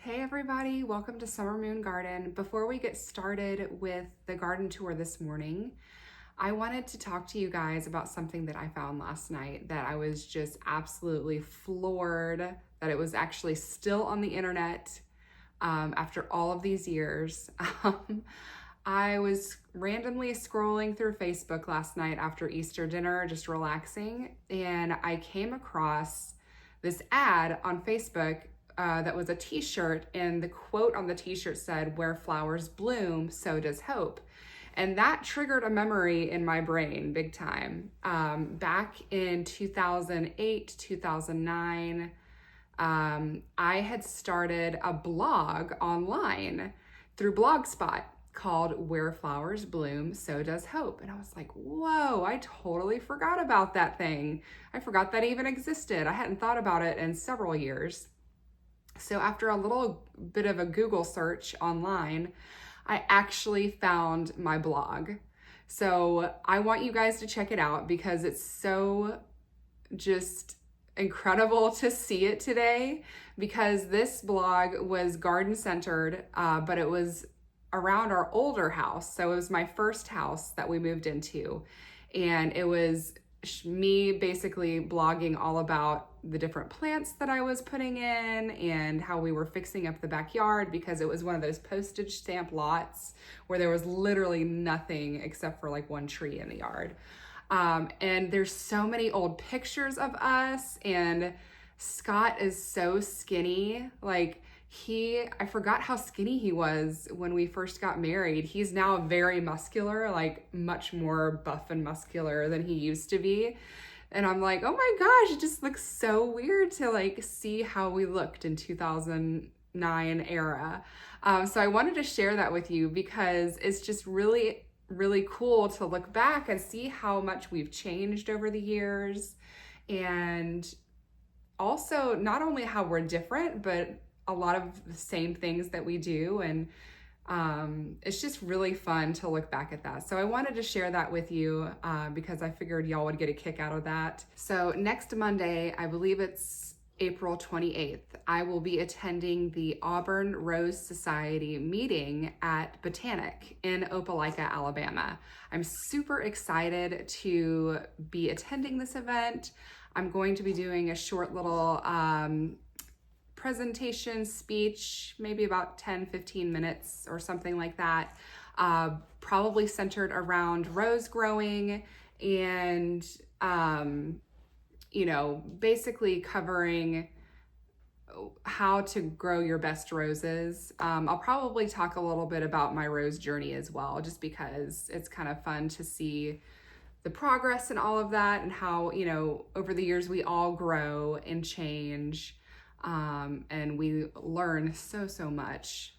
Hey everybody, welcome to Summer Moon Garden. Before we get started with the garden tour this morning, I wanted to talk to you guys about something that I found last night that I was just absolutely floored that it was actually still on the internet after all of these years. I was randomly scrolling through Facebook last night after Easter dinner, just relaxing, and I came across this ad on Facebook that was a t-shirt, and the quote on the t-shirt said, "Where flowers bloom, so does hope." And that triggered a memory in my brain big time. Back in 2008, 2009, I had started a blog online through Blogspot called Where Flowers Bloom, So Does Hope. And I was like, whoa, I totally forgot about that thing. I forgot that even existed. I hadn't thought about it in several years. So after a little bit of a Google search online, I actually found my blog. So I want you guys to check it out because it's so just incredible to see it today, because this blog was garden centered, but it was around our older house. So it was my first house that we moved into, and it was me basically blogging all about the different plants that I was putting in and how we were fixing up the backyard, because it was one of those postage stamp lots where there was literally nothing except for like one tree in the yard. And there's so many old pictures of us, and Scott is so skinny. Like I forgot how skinny he was when we first got married. He's now very muscular, like much more buff and muscular than he used to be. And I'm like, oh my gosh, it just looks so weird to like see how we looked in 2009 era. So I wanted to share that with you because it's just really cool to look back and see how much we've changed over the years. And also not only how we're different, but a lot of the same things that we do. And it's just really fun to look back at that. So I wanted to share that with you because I figured y'all would get a kick out of that. So next Monday, I believe it's April 28th, I will be attending the Auburn Rose Society meeting at Botanic in Opelika, Alabama. I'm super excited to be attending this event. I'm going to be doing a short little presentation speech, maybe about 10-15 minutes or something like that, probably centered around rose growing and basically covering how to grow your best roses. I'll probably talk a little bit about my rose journey as well, just because it's kind of fun to see the progress and all of that, and how, over the years we all grow and change. And we learn so much.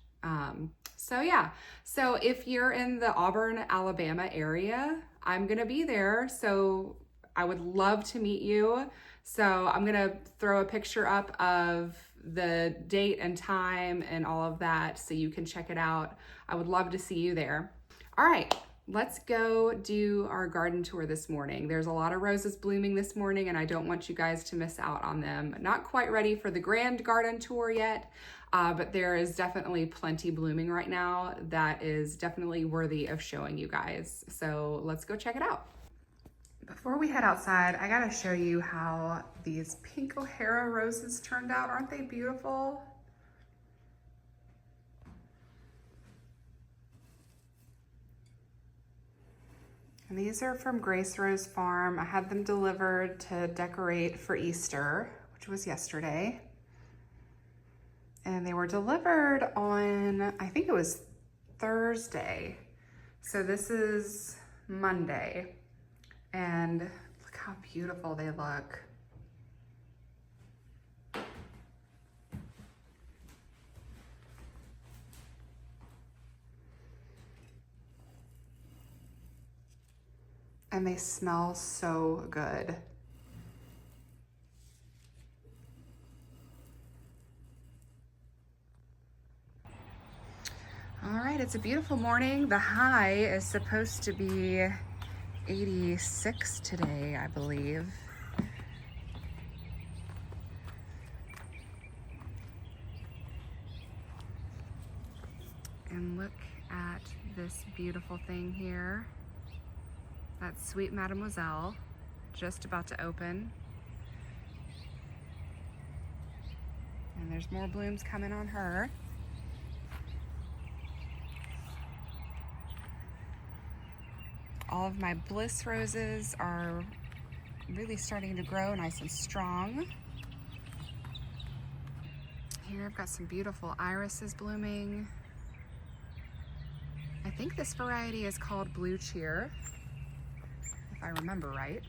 So if you're in the Auburn, Alabama area, I'm gonna be there. So I would love to meet you. So I'm gonna throw a picture up of the date and time and all of that so you can check it out. I would love to see you there. All right. Let's go do our garden tour this morning. There's a lot of roses blooming this morning, and I don't want you guys to miss out on them. Not quite ready for the grand garden tour yet, but there is definitely plenty blooming right now that is definitely worthy of showing you guys. So let's go check it out. Before we head outside, I gotta show you how these pink O'Hara roses turned out. Aren't they beautiful? And these are from Grace Rose Farm. I had them delivered to decorate for Easter, which was yesterday. And they were delivered on, I think it was Thursday. So this is Monday. And look how beautiful they look. And they smell so good. All right, it's a beautiful morning. The high is supposed to be 86 today, I believe. Look at this beautiful thing here. That's Sweet Mademoiselle, just about to open. And there's more blooms coming on her. All of my bliss roses are really starting to grow nice and strong. Here I've got some beautiful irises blooming. I think this variety is called Blue Cheer, if I remember right.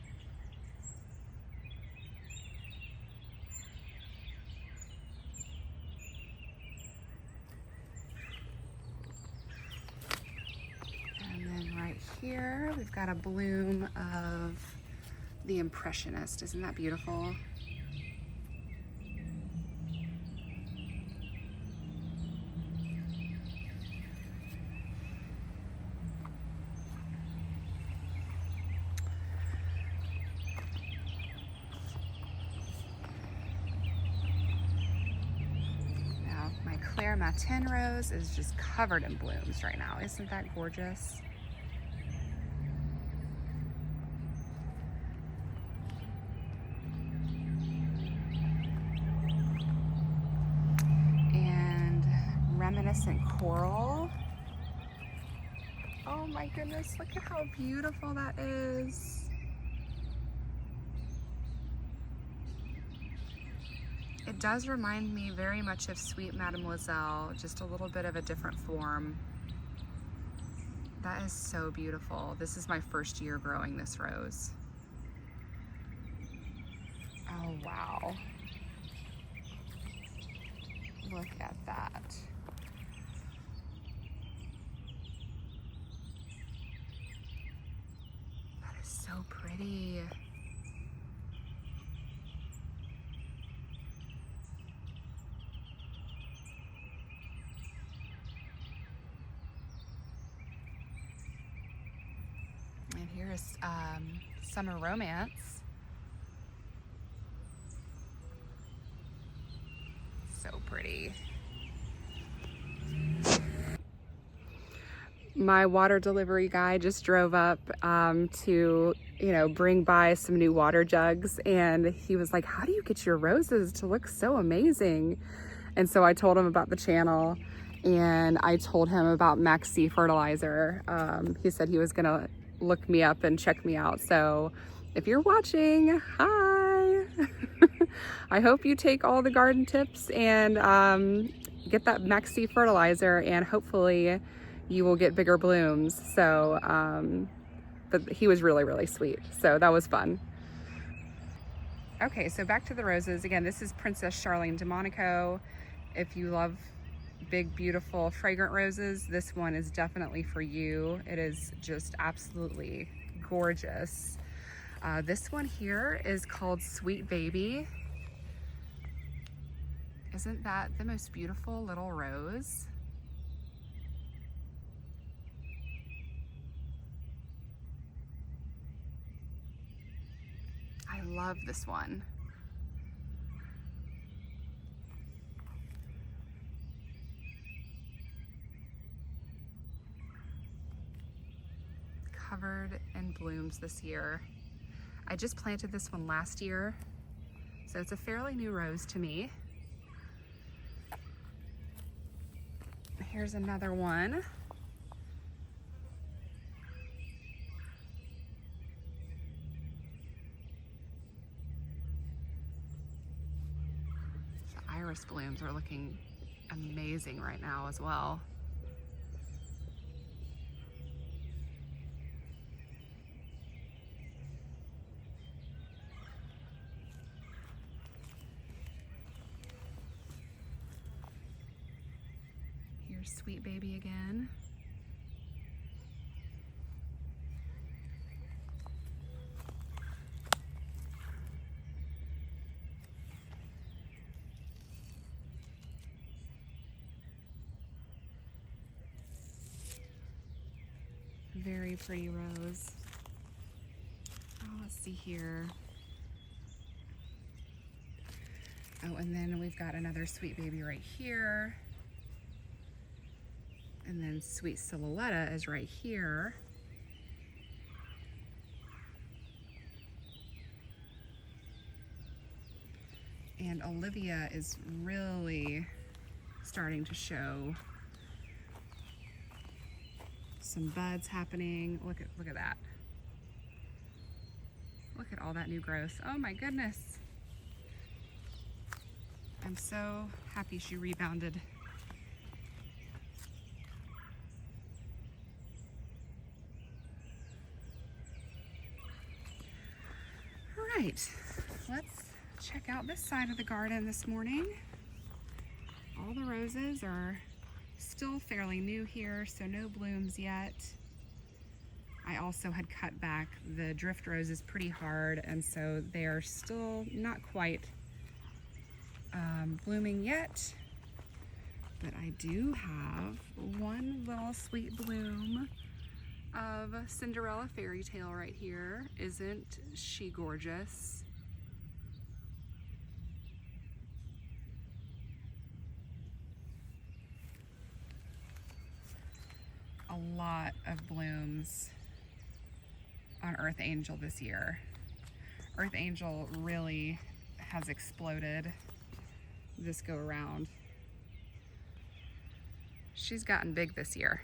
And then right here, we've got a bloom of the Impressionist. Isn't that beautiful? My Claire Matin rose is just covered in blooms right now. Isn't that gorgeous? And Reminiscent Coral. Oh my goodness, look at how beautiful that is. It does remind me very much of Sweet Mademoiselle, just a little bit of a different form. That is so beautiful. This is my first year growing this rose. Oh wow. Look at that. That is so pretty. And here's Summer Romance. So pretty. My water delivery guy just drove up to, bring by some new water jugs, and he was like, how do you get your roses to look so amazing? And so I told him about the channel, and I told him about Maxi fertilizer. He said he was gonna look me up and check me out. So if you're watching, hi. I hope you take all the garden tips and get that Maxi fertilizer, and hopefully you will get bigger blooms. So, but he was really, really sweet. So that was fun. Okay, so back to the roses. Again, this is Princess Charlene de Monaco. If you love big, beautiful, fragrant roses, this one is definitely for you. It is just absolutely gorgeous. This one here is called Sweet Baby. Isn't that the most beautiful little rose? I love this one. Covered in blooms this year. I just planted this one last year, so it's a fairly new rose to me. Here's another one. The iris blooms are looking amazing right now as well. Sweet Baby again. Very pretty rose. Oh, let's see here. Oh, and then we've got another Sweet Baby right here. And then Sweet Silhouetta is right here. And Olivia is really starting to show some buds happening. Look at that. Look at all that new growth. Oh my goodness. I'm so happy she rebounded. All right, let's check out this side of the garden this morning. All the roses are still fairly new here, so no blooms yet. I also had cut back the drift roses pretty hard, and so they are still not quite blooming yet. But I do have one little sweet bloom of Cinderella Fairy Tale right here. Isn't she gorgeous? A lot of blooms on Earth Angel this year. Earth Angel really has exploded this go around. She's gotten big this year.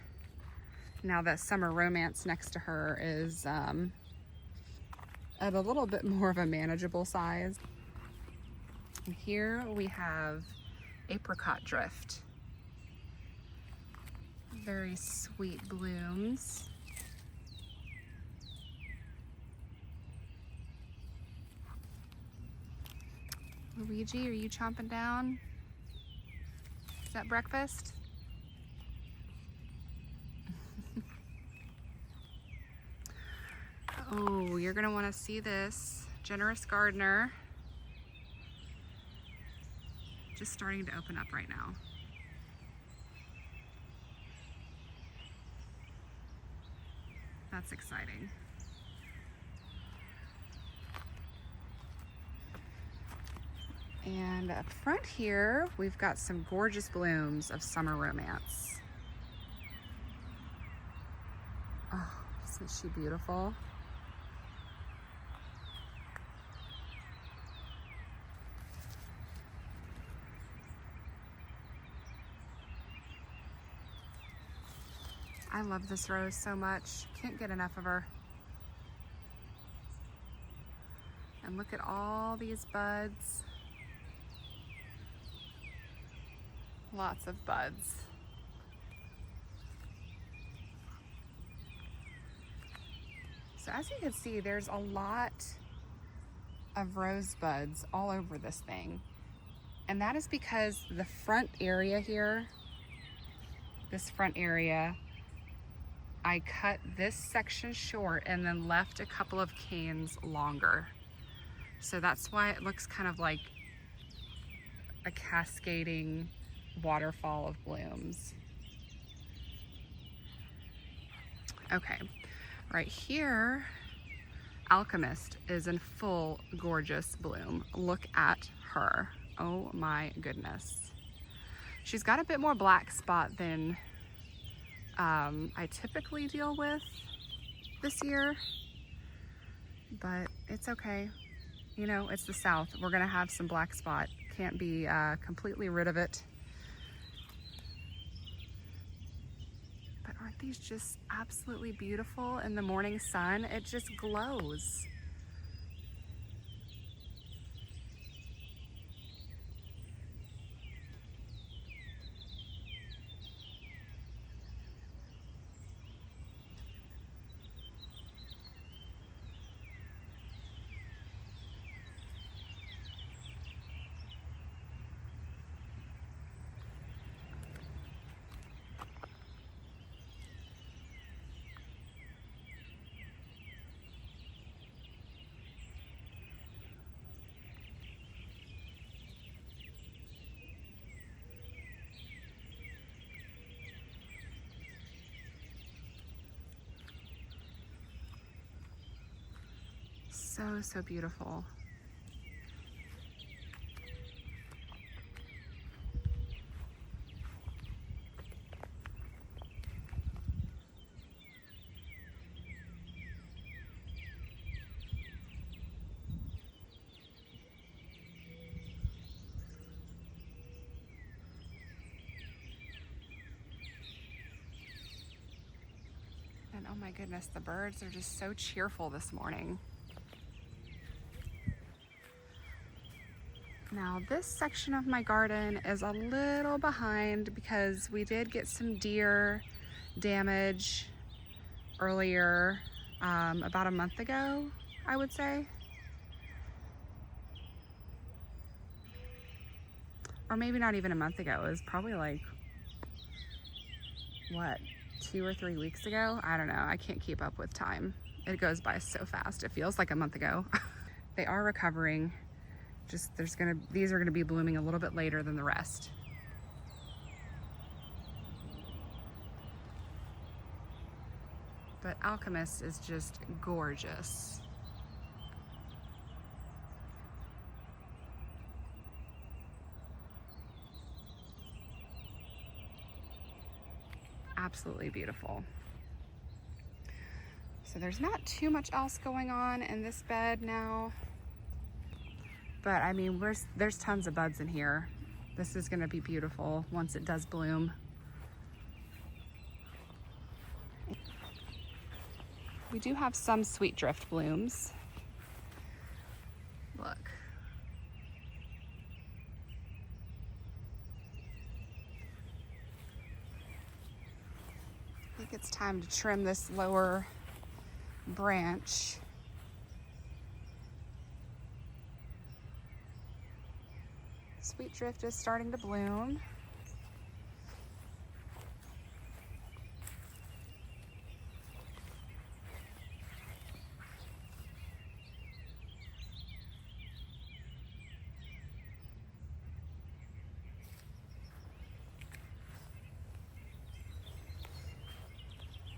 Now that Summer Romance next to her is at a little bit more of a manageable size. And here we have Apricot Drift. Very sweet blooms. Luigi, are you chomping down? Is that breakfast? Oh, you're gonna wanna see this. Generous Gardener. Just starting to open up right now. That's exciting. And up front here, we've got some gorgeous blooms of Summer Romance. Oh, isn't she beautiful? I love this rose so much. Can't get enough of her. And look at all these buds. Lots of buds. So as you can see, there's a lot of rose buds all over this thing. And that is because the front area here, this front area, I cut this section short and then left a couple of canes longer. So that's why it looks kind of like a cascading waterfall of blooms. Okay, right here, Alchemist is in full gorgeous bloom. Look at her. Oh my goodness. She's got a bit more black spot than I typically deal with this year, but it's okay. You know, it's the South. We're gonna have some black spot. Can't be completely rid of it. But aren't these just absolutely beautiful in the morning sun? It just glows. So beautiful. my goodness, the birds are just so cheerful this morning. Now this section of my garden is a little behind because we did get some deer damage earlier, about a month ago, I would say. Or maybe not even a month ago. It was probably like, what, 2 or 3 weeks ago? I don't know. I can't keep up with time. It goes by so fast. It feels like a month ago. They are recovering. Just these are gonna be blooming a little bit later than the rest. But Alchemist is just gorgeous. Absolutely beautiful. So there's not too much else going on in this bed now. But I mean, there's tons of buds in here. This is gonna be beautiful once it does bloom. We do have some sweet drift blooms. Look. I think it's time to trim this lower branch. Sweet drift is starting to bloom.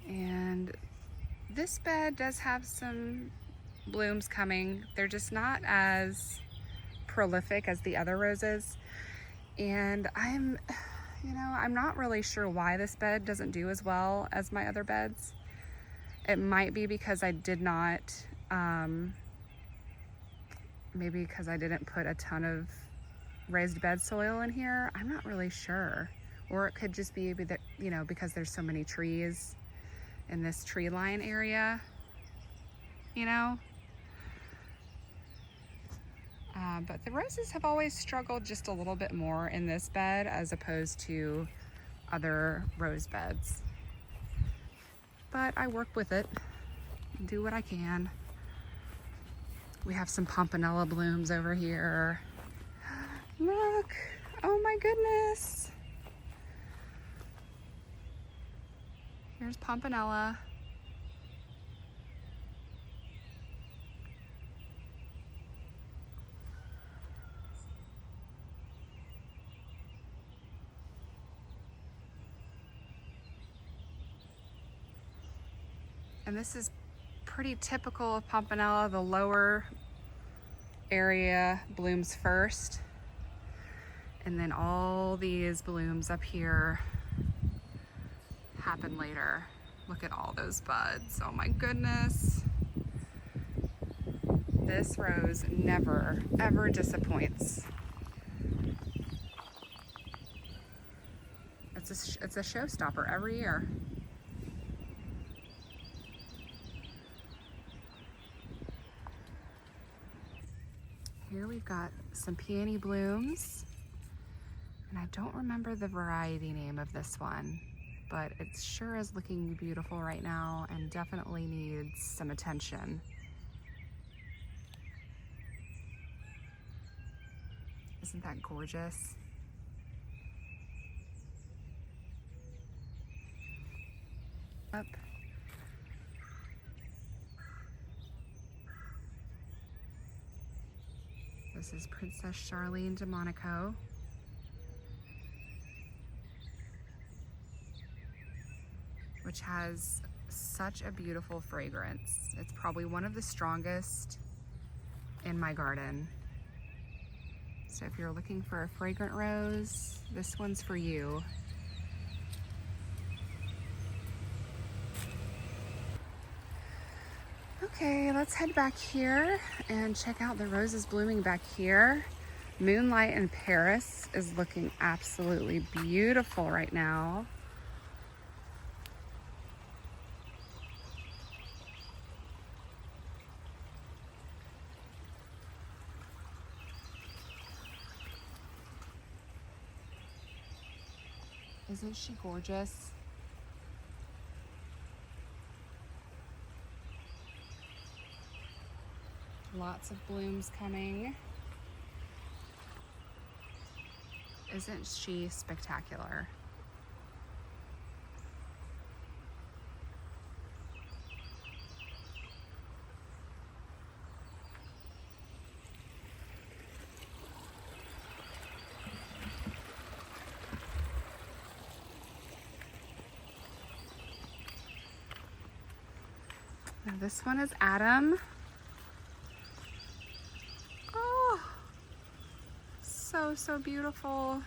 And this bed does have some blooms coming. They're just not as prolific as the other roses. And I'm not really sure why this bed doesn't do as well as my other beds. It might be because I did not, maybe because I didn't put a ton of raised bed soil in here. I'm not really sure. Or it could just be that, because there's so many trees in this tree line area, but the roses have always struggled just a little bit more in this bed as opposed to other rose beds. But I work with it, do what I can. We have some pompanella blooms over here. Look, oh my goodness. Here's pompanella. And this is pretty typical of pompanella. The lower area blooms first, and then all these blooms up here happen later. Look at all those buds. Oh my goodness. This rose never, ever disappoints. It's a showstopper every year. Here we've got some peony blooms, and I don't remember the variety name of this one, but it sure is looking beautiful right now and definitely needs some attention. Isn't that gorgeous? Up. This is Princess Charlene de Monaco. Which has such a beautiful fragrance. It's probably one of the strongest in my garden. So if you're looking for a fragrant rose, this one's for you. Okay, let's head back here and check out the roses blooming back here. Moonlight in Paris is looking absolutely beautiful right now. Isn't she gorgeous? Lots of blooms coming. Isn't she spectacular? Now this one is Adam. Oh, so beautiful.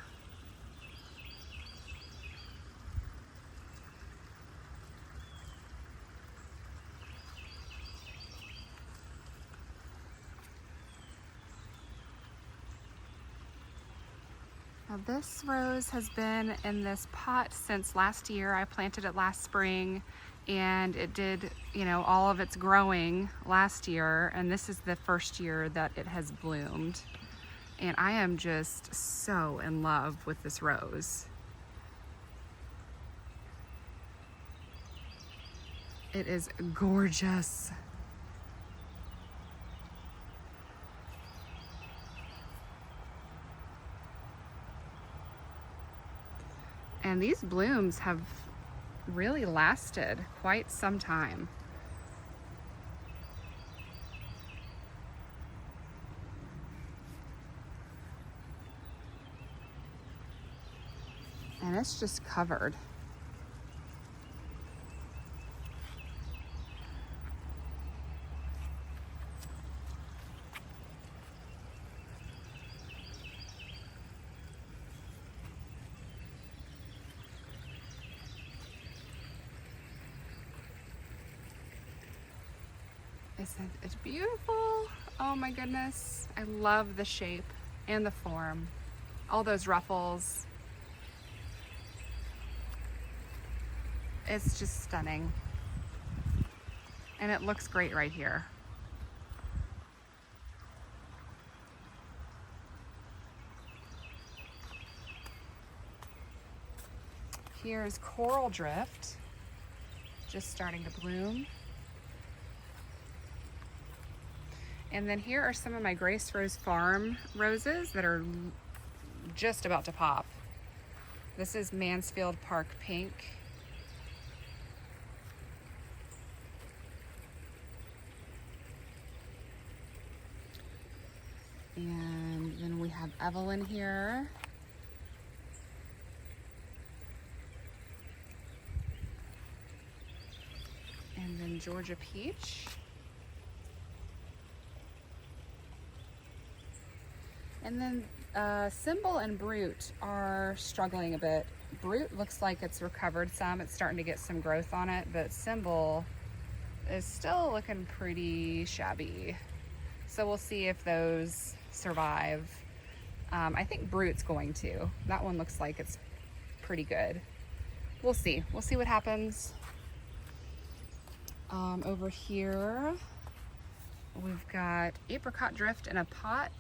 Now this rose has been in this pot since last year. I planted it last spring and it did, you know, all of its growing last year, and this is the first year that it has bloomed. And I am just so in love with this rose. It is gorgeous. And these blooms have really lasted quite some time. And it's just covered. Isn't it beautiful? Oh my goodness. I love the shape and the form. All those ruffles. It's just stunning. And it looks great right here. Here's Coral Drift, just starting to bloom. And then here are some of my Grace Rose Farm roses that are just about to pop. This is Mansfield Park Pink. And then we have Evelyn here. And then Georgia Peach. And then Symbol and Brute are struggling a bit. Brute looks like it's recovered some. It's starting to get some growth on it, but Symbol is still looking pretty shabby. So we'll see if those survive. I think Brute's going to. That one looks like it's pretty good. We'll see. We'll see what happens. Over here, we've got Apricot Drift in a pot.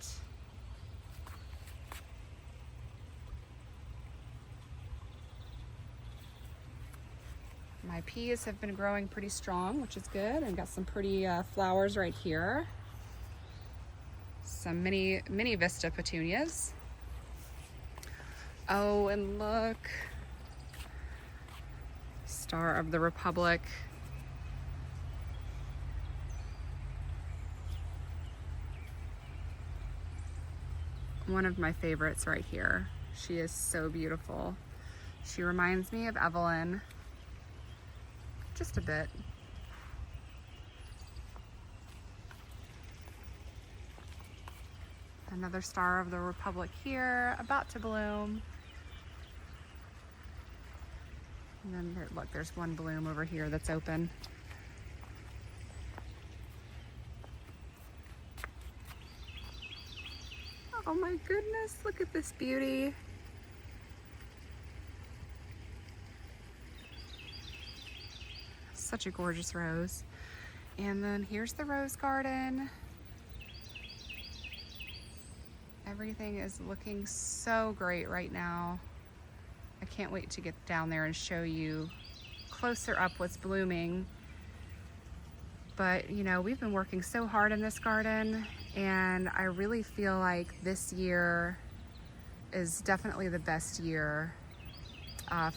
My peas have been growing pretty strong, which is good. I've got some pretty flowers right here. Some mini Vista petunias. Oh, and look. Star of the Republic. One of my favorites right here. She is so beautiful. She reminds me of Evelyn. Just a bit. Another Star of the Republic here, about to bloom. And then look, there's one bloom over here that's open. Oh my goodness, look at this beauty. Such a gorgeous rose. And then here's the rose garden. Everything is looking so great right now. I can't wait to get down there and show you closer up what's blooming. But you know, we've been working so hard in this garden, and I really feel like this year is definitely the best year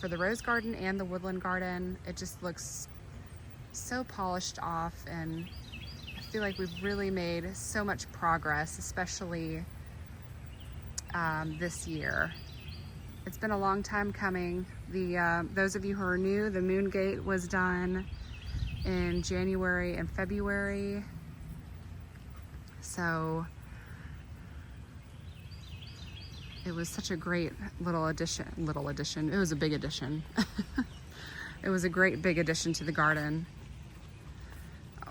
for the rose garden and the woodland garden. It just looks so polished off, and I feel like we've really made so much progress, especially this year. It's been a long time coming. Those of you who are new, the moon gate was done in January and February. So it was such a great little addition. It was a big addition. It was a great big addition to the garden.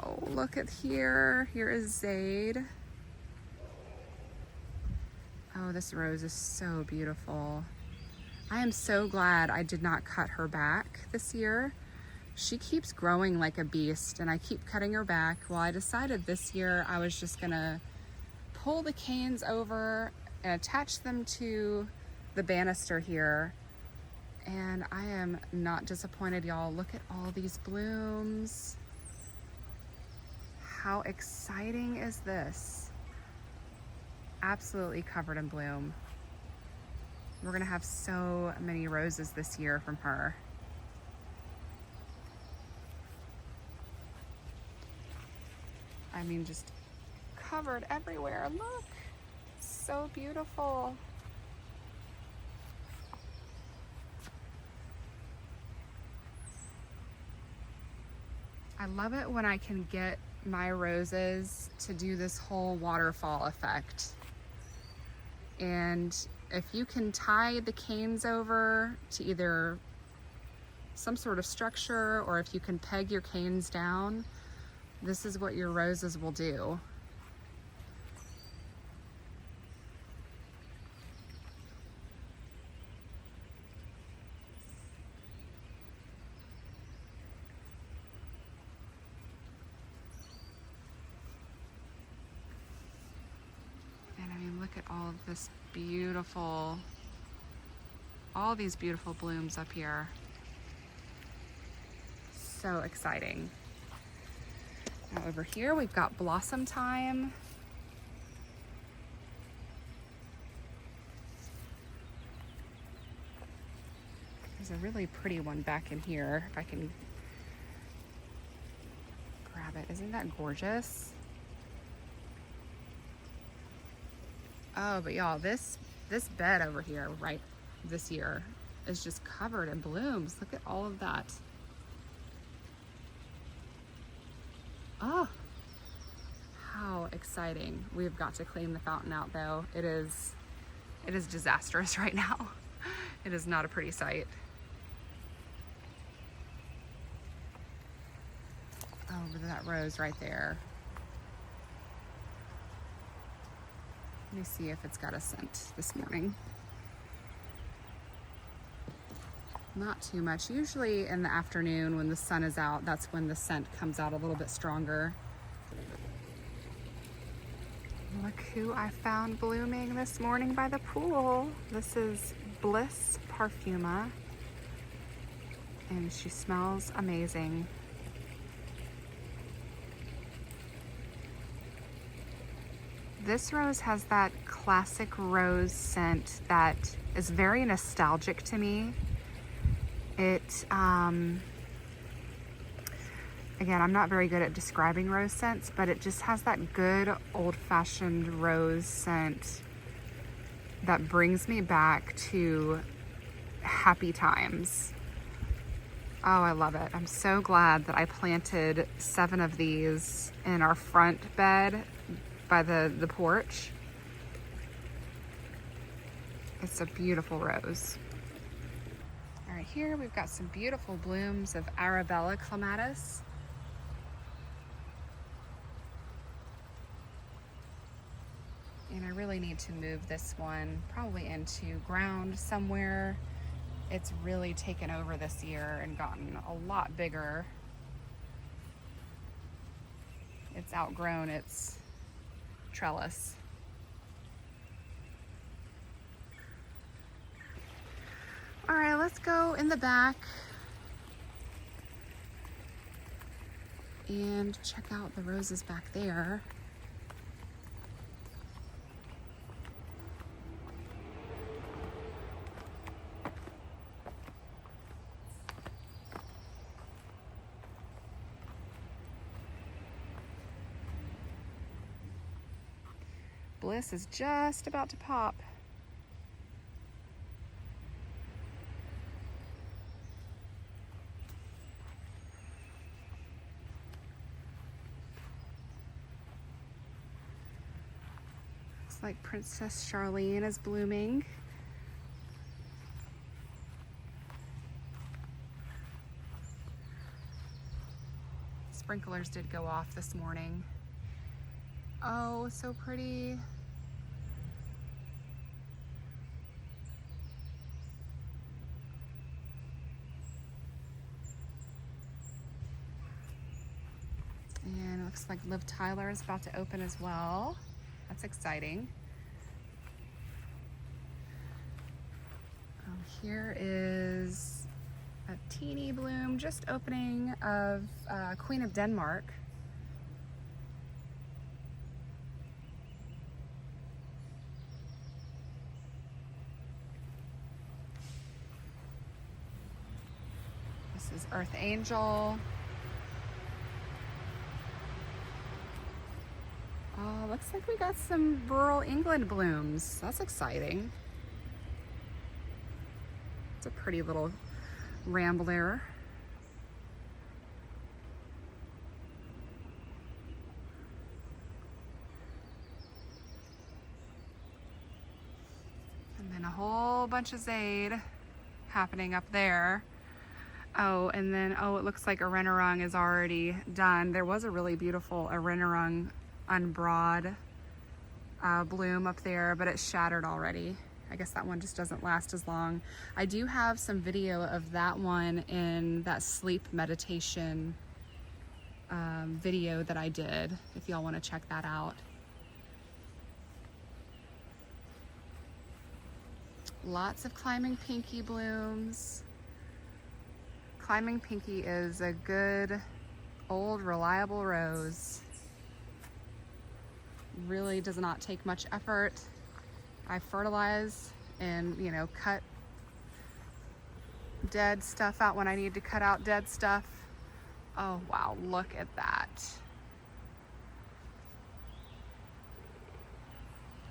Oh, look at here. Here is Zaid. Oh, this rose is so beautiful. I am so glad I did not cut her back this year. She keeps growing like a beast, and I keep cutting her back. Well, I decided this year I was just gonna pull the canes over and attach them to the banister here. And I am not disappointed, y'all. Look at all these blooms. How exciting is this? Absolutely covered in bloom. We're gonna have so many roses this year from her. I mean, just covered everywhere. Look, so beautiful. I love it when I can get my roses to do this whole waterfall effect. And if you can tie the canes over to either some sort of structure, or if you can peg your canes down, this is what your roses will do. And I mean, look at all of this beautiful, all these beautiful blooms up here. So exciting. Now over here we've got blossom time. There's a really pretty one back in here, if I can grab it. Isn't that gorgeous? Oh, but y'all, this bed over here, right, this year is just covered in blooms. Look at all of that. Oh, how exciting. We've got to clean the fountain out though. It is disastrous right now. It is not a pretty sight. Oh, look at that rose right there. Let me see if it's got a scent this morning. Not too much. Usually in the afternoon when the sun is out, that's when the scent comes out a little bit stronger. Look who I found blooming this morning by the pool. This is Bliss Parfuma, and she smells amazing. This rose has that classic rose scent that is very nostalgic to me. It, again, I'm not very good at describing rose scents, but it just has that good old-fashioned rose scent that brings me back to happy times. Oh, I love it. I'm so glad that I planted 7 of these in our front bed by the porch. It's a beautiful rose. All right, here we've got some beautiful blooms of Arabella clematis. And I really need to move this one probably into ground somewhere. It's really taken over this year and gotten a lot bigger. It's outgrown its trellis. All right, let's go in the back and check out the roses back there. Bliss is just about to pop. Looks like Princess Charlene is blooming. Sprinklers did go off this morning. Oh, so pretty. And it looks like Liv Tyler is about to open as well. That's exciting. Here is a teeny bloom just opening of Queen of Denmark. This is Earth Angel. Oh, looks like we got some rural England blooms. That's exciting. It's a pretty little rambler. And then a whole bunch of Zade happening up there. Oh, and then, oh, it looks like Arenarung is already done. There was a really beautiful Arenarung unbroad bloom up there, but it's shattered already. I guess that one just doesn't last as long. I do have some video of that one in that sleep meditation video that I did, if y'all want to check that out. Lots of climbing pinky blooms. Climbing pinky is a good old reliable rose. Really does not take much effort. I fertilize and, you know, cut dead stuff out when I need to cut out dead stuff. Oh wow, look at that.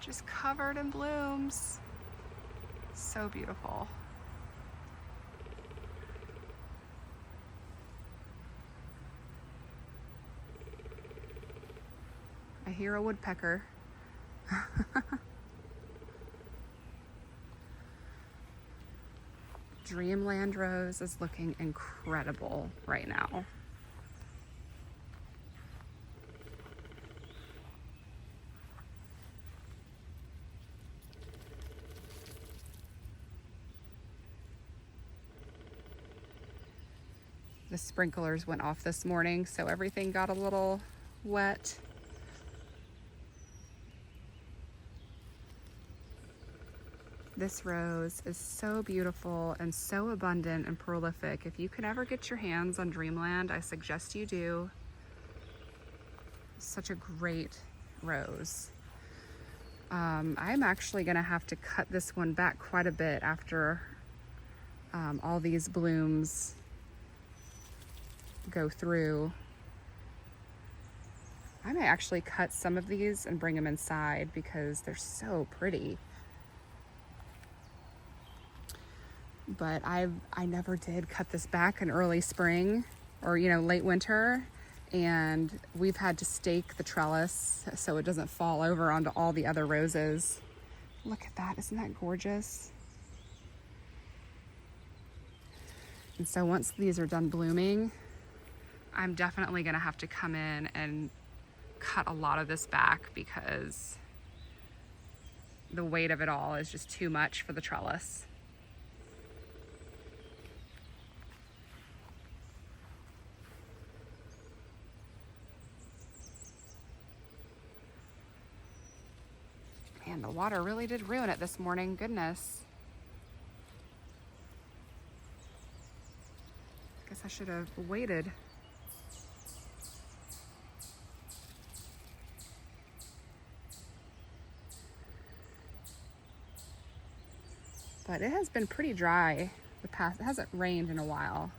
Just covered in blooms. So beautiful. I hear a woodpecker. Dreamland Rose is looking incredible right now. The sprinklers went off this morning, so everything got a little wet. This rose is so beautiful and so abundant and prolific. If you can ever get your hands on Dreamland, I suggest you do. Such a great rose. I'm actually gonna have to cut this one back quite a bit after all these blooms go through. I may actually cut some of these and bring them inside because they're so pretty. But I never did cut this back in early spring or, you know, late winter, and we've had to stake the trellis so it doesn't fall over onto all the other roses. Look at that, isn't that gorgeous? And so once these are done blooming, I'm definitely gonna have to come in and cut a lot of this back because the weight of it all is just too much for the trellis. Man, the water really did ruin it this morning, goodness. I should have waited. But it has been pretty dry the past, it hasn't rained in a while.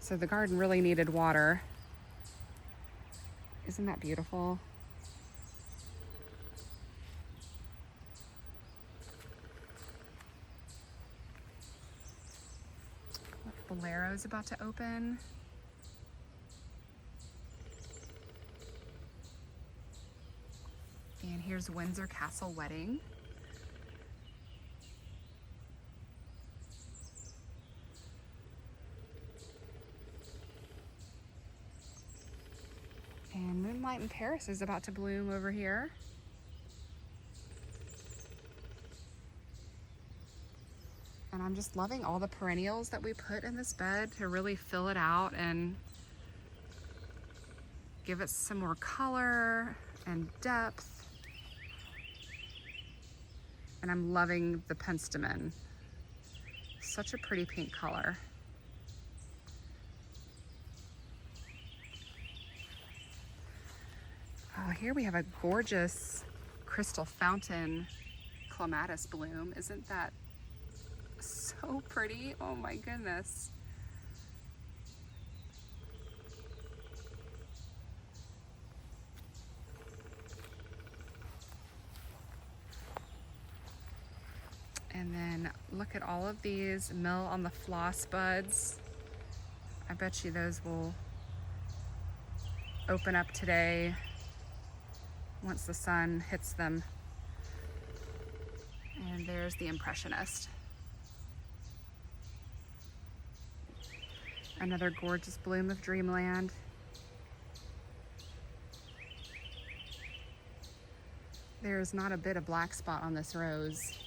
So the garden really needed water. Isn't that beautiful? Bolero's about to open. And here's Windsor Castle Wedding. And Moonlight in Paris is about to bloom over here. And I'm just loving all the perennials that we put in this bed to really fill it out and give it some more color and depth. And I'm loving the penstemon. Such a pretty pink color. Oh, here we have a gorgeous crystal fountain clematis bloom. Isn't that so pretty? Oh my goodness. And then look at all of these Mill on the Floss buds. I bet you those will open up today once the sun hits them. And there's the Impressionist. Another gorgeous bloom of Dreamland. There's not a bit of black spot on this rose.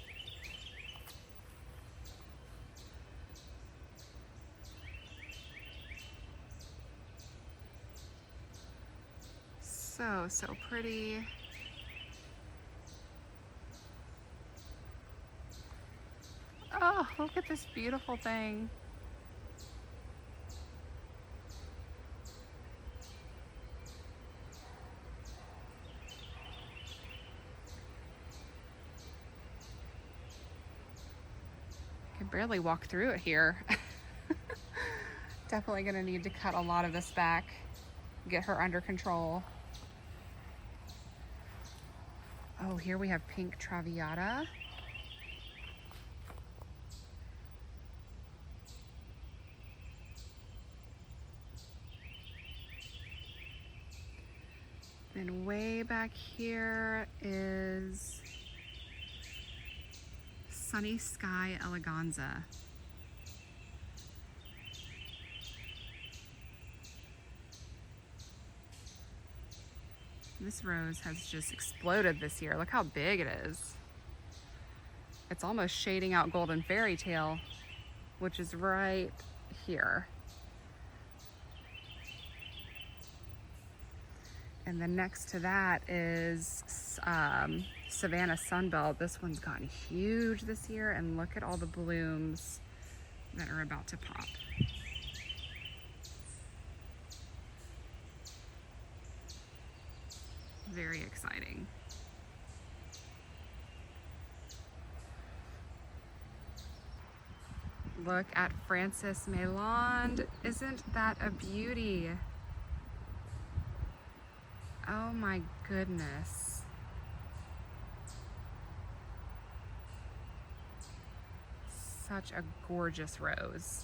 So pretty. Oh, look at this beautiful thing. I can barely walk through it here. Definitely gonna need to cut a lot of this back, get her under control. Oh, here we have pink Traviata. And way back here is Sunny Sky Eleganza. This rose has just exploded this year. Look how big it is. It's almost shading out Golden Fairy Tale, which is right here. And then next to that is Savannah Sunbelt. This one's gotten huge this year, and look at all the blooms that are about to pop. Very exciting. Look at Frances Maylande. Isn't that a beauty? Oh my goodness. Such a gorgeous rose.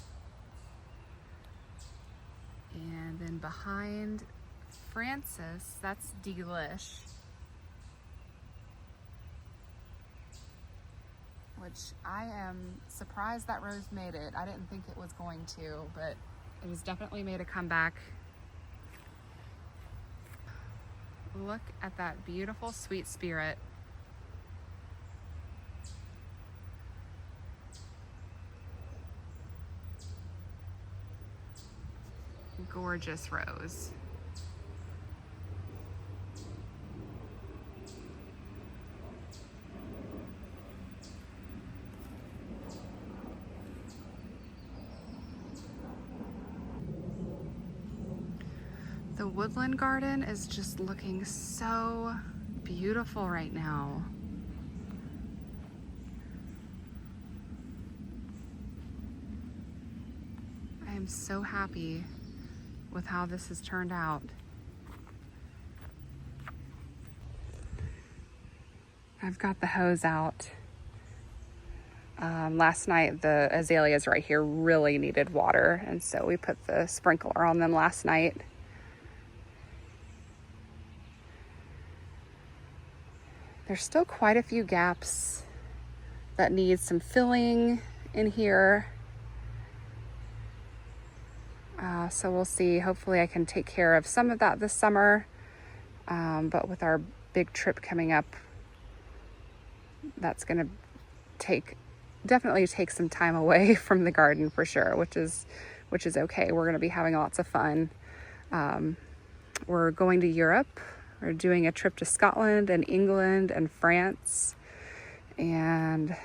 And then behind Frances, that's Delish, which I am surprised that rose made it. I didn't think it was going to, but it has definitely made a comeback. Look at that beautiful Sweet Spirit. Gorgeous rose. The woodland garden is just looking so beautiful right now. I am so happy with how this has turned out. I've got the hose out. Last night the azaleas right here really needed water, and so we put the sprinkler on them last night. There's still quite a few gaps that need some filling in here. So we'll see. Hopefully I can take care of some of that this summer. But with our big trip coming up, that's going to definitely take some time away from the garden for sure, which is okay. We're going to be having lots of fun. We're going to Europe. We're doing a trip to Scotland and England and France, and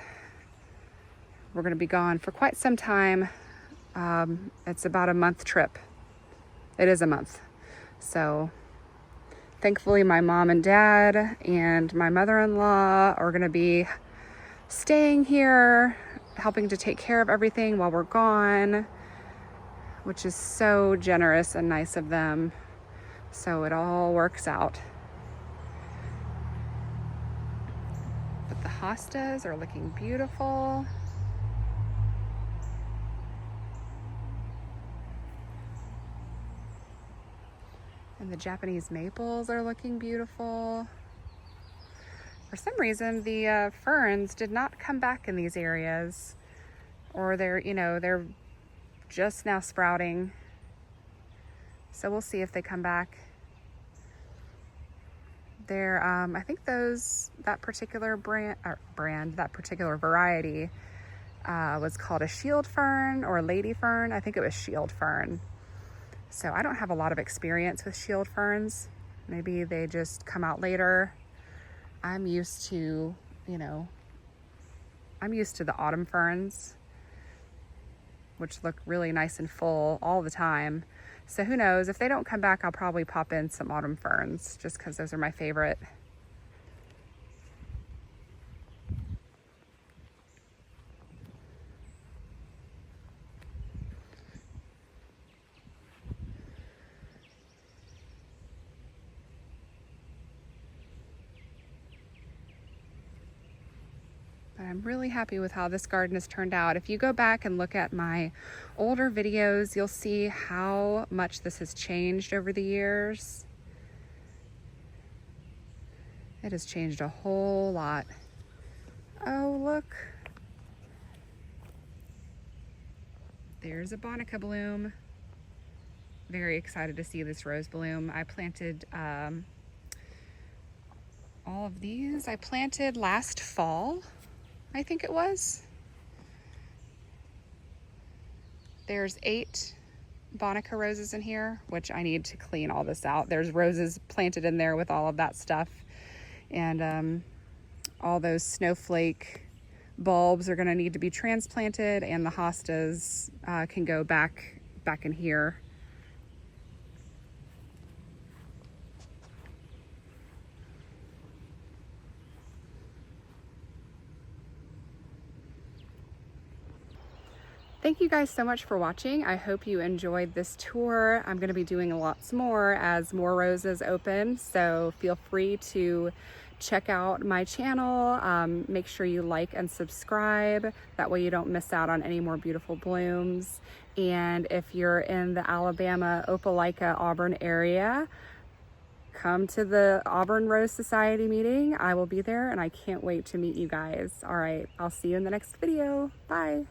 we're going to be gone for quite some time. It's about a month trip. It is a month. So thankfully my mom and dad and my mother-in-law are going to be staying here, helping to take care of everything while we're gone, which is so generous and nice of them. So it all works out. But the hostas are looking beautiful. And the Japanese maples are looking beautiful. For some reason, the ferns did not come back in these areas, or they're just now sprouting. So we'll see if they come back. I think that particular that particular variety was called a shield fern or lady fern. I think it was shield fern. So I don't have a lot of experience with shield ferns. Maybe they just come out later. I'm used to the autumn ferns, which look really nice and full all the time. So who knows? If they don't come back, I'll probably pop in some autumn ferns just because those are my favorite. But I'm really happy with how this garden has turned out. If you go back and look at my older videos, you'll see how much this has changed over the years. It has changed a whole lot. Oh, look. There's a Bonica bloom. Very excited to see this rose bloom. I planted all of these. I planted last fall, I think it was. There's 8 Bonica roses in here, which I need to clean all this out. There's roses planted in there with all of that stuff. And all those snowflake bulbs are gonna need to be transplanted, and the hostas can go back in here. Thank you guys so much for watching. I hope you enjoyed this tour. I'm gonna be doing lots more as more roses open, so feel free to check out my channel. Make sure you like and subscribe. That way you don't miss out on any more beautiful blooms. And if you're in the Alabama, Opelika, Auburn area, come to the Auburn Rose Society meeting. I will be there and I can't wait to meet you guys. All right, I'll see you in the next video. Bye.